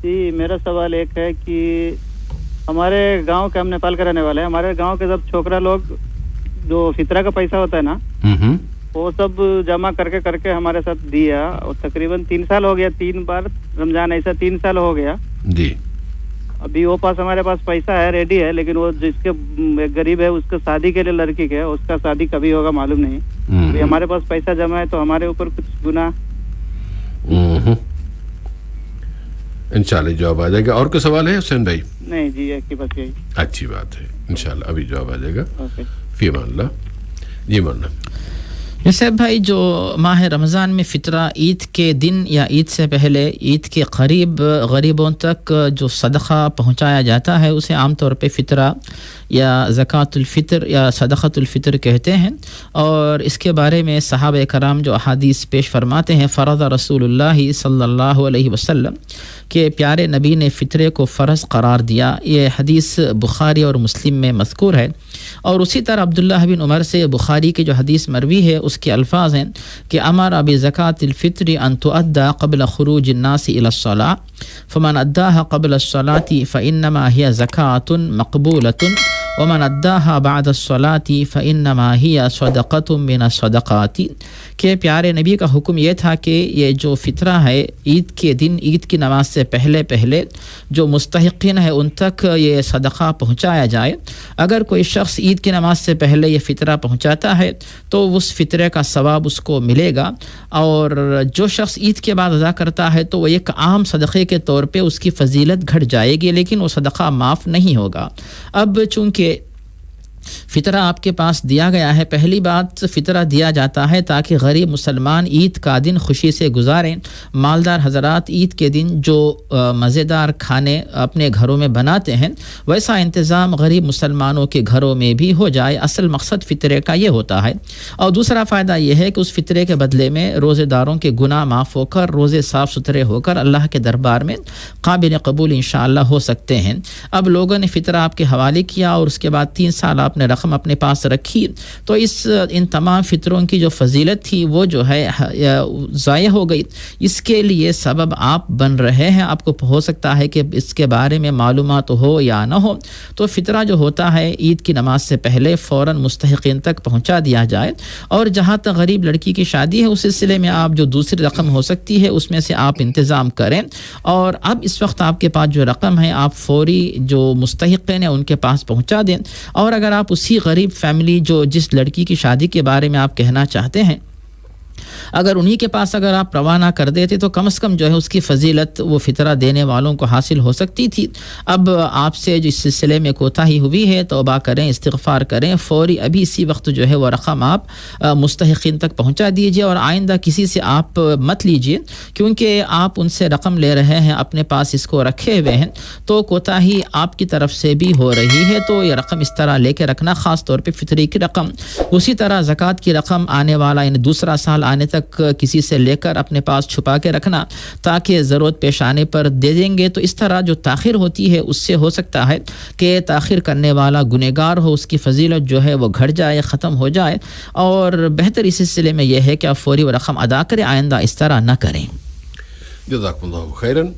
جی میرا سوال ایک ہے کہ ہمارے گاؤں کے، ہم نیپال کے رہنے والے ہیں، ہمارے گاؤں کے سب چھوکرا لوگ جو فطرہ کا پیسہ ہوتا ہے نا وہ سب جمع کر کے ہمارے ساتھ دیا، اور تقریباً 3 سال ہو گیا، 3 بار رمضان ایسا 3 سال ہو گیا جی. ابھی وہ ہمارے پاس پیسہ ہے، ریڈی ہے، لیکن وہ جس کے غریب ہے اس کے شادی کے لیے لڑکی کے، اس کا شادی کبھی ہوگا معلوم نہیں. ابھی ہمارے پاس پیسہ جمع ہے تو ہمارے اوپر کچھ گناہ؟ انشاءاللہ جواب آ جائے گا. اور کوئی سوال ہے حسین بھائی؟ نہیں جی، ایک ہی بس یہی. اچھی بات ہے، انشاءاللہ ابھی جواب آ جائے گا. فی امان اللہ. جی مولانا. یوسف بھائی، جو ماہ رمضان میں فطرہ عید کے دن یا عید سے پہلے عید کے قریب غریبوں تک جو صدقہ پہنچایا جاتا ہے اسے عام طور پہ فطرہ یا زکوٰۃ الفطر یا صدقۃ الفطر کہتے ہیں. اور اس کے بارے میں صحابہ کرام جو احادیث پیش فرماتے ہیں، فرض رسول اللہ صلی اللہ علیہ وسلم کہ پیارے نبی نے فطرے کو فرض قرار دیا. یہ حدیث بخاری اور مسلم میں مذکور ہے. اور اسی طرح عبداللہ بن عمر سے بخاری کی جو حدیث مروی ہے اس کے الفاظ ہیں کہ امر بزکوٰۃ الفطر ان تؤدى قبل خروج الناس الى الصلاة فمن اداها قبل الصلاة فانما هي زکاة مقبولة ومن اداها بعد الصلاة فانما هي صدقة من الصدقات. کہ پیارے نبی کا حکم یہ تھا کہ یہ جو فطرہ ہے عید کے دن، عید کی نماز سے پہلے جو مستحقین ہے ان تک یہ صدقہ پہنچایا جائے. اگر کوئی شخص عید کی نماز سے پہلے یہ فطرہ پہنچاتا ہے تو اس فطرے کا ثواب اس کو ملے گا، اور جو شخص عید کے بعد ادا کرتا ہے تو وہ ایک عام صدقے کے طور پہ اس کی فضیلت گھٹ جائے گی، لیکن وہ صدقہ معاف نہیں ہوگا. اب چونکہ فطرہ آپ کے پاس دیا گیا ہے، پہلی بات فطرہ دیا جاتا ہے تاکہ غریب مسلمان عید کا دن خوشی سے گزاریں. مالدار حضرات عید کے دن جو مزیدار کھانے اپنے گھروں میں بناتے ہیں ویسا انتظام غریب مسلمانوں کے گھروں میں بھی ہو جائے. اصل مقصد فطرے کا یہ ہوتا ہے. اور دوسرا فائدہ یہ ہے کہ اس فطرے کے بدلے میں روزے داروں کے گناہ معاف ہو کر، روزے صاف ستھرے ہو کر اللہ کے دربار میں قابل قبول انشاءاللہ ہو سکتے ہیں. اب لوگوں نے فطرہ آپ کے حوالے کیا اور اس کے بعد 3 سال آپ نے رقم اپنے پاس رکھی، تو ان تمام فطروں کی جو فضیلت تھی وہ جو ہے ضائع ہو گئی. اس کے لیے سبب آپ بن رہے ہیں. آپ کو ہو سکتا ہے کہ اس کے بارے میں معلومات ہو یا نہ ہو، تو فطرہ جو ہوتا ہے عید کی نماز سے پہلے فوراً مستحقین تک پہنچا دیا جائے. اور جہاں تک غریب لڑکی کی شادی ہے اس سلسلے میں آپ جو دوسری رقم ہو سکتی ہے اس میں سے آپ انتظام کریں. اور اب اس وقت آپ کے پاس جو رقم ہے آپ فوری جو مستحقین ہیں ان کے پاس پہنچا دیں. اور اگر آپ اسی غریب فیملی جو جس لڑکی کی شادی کے بارے میں آپ کہنا چاہتے ہیں اگر انہی کے پاس اگر آپ روانہ کر دیتے تو کم از کم جو ہے اس کی فضیلت وہ فطرہ دینے والوں کو حاصل ہو سکتی تھی. اب آپ سے جو اس سلسلے میں کوتاہی ہوئی ہے توبہ کریں، استغفار کریں، فوری ابھی اسی وقت جو ہے وہ رقم آپ مستحقین تک پہنچا دیجئے. اور آئندہ کسی سے آپ مت لیجئے، کیونکہ آپ ان سے رقم لے رہے ہیں، اپنے پاس اس کو رکھے ہوئے ہیں، تو کوتاہی آپ کی طرف سے بھی ہو رہی ہے. تو یہ رقم اس طرح لے کے رکھنا، خاص طور پہ فطری کی رقم. اسی طرح زکوٰۃ کی رقم آنے والا یعنی دوسرا سال آنے تک کسی سے لے کر اپنے پاس چھپا کے رکھنا تاکہ ضرورت پیش آنے پر دے دیں گے. تو اس طرح جو تاخیر ہوتی ہے اس سے ہو سکتا ہے کہ تاخیر کرنے والا گنہگار ہو، اس کی فضیلت جو ہے وہ گھٹ جائے، ختم ہو جائے. اور بہتر اس سلسلے میں یہ ہے کہ آپ فوری رقم ادا کریں، آئندہ اس طرح نہ کریں. جزاکم اللہ خیراً.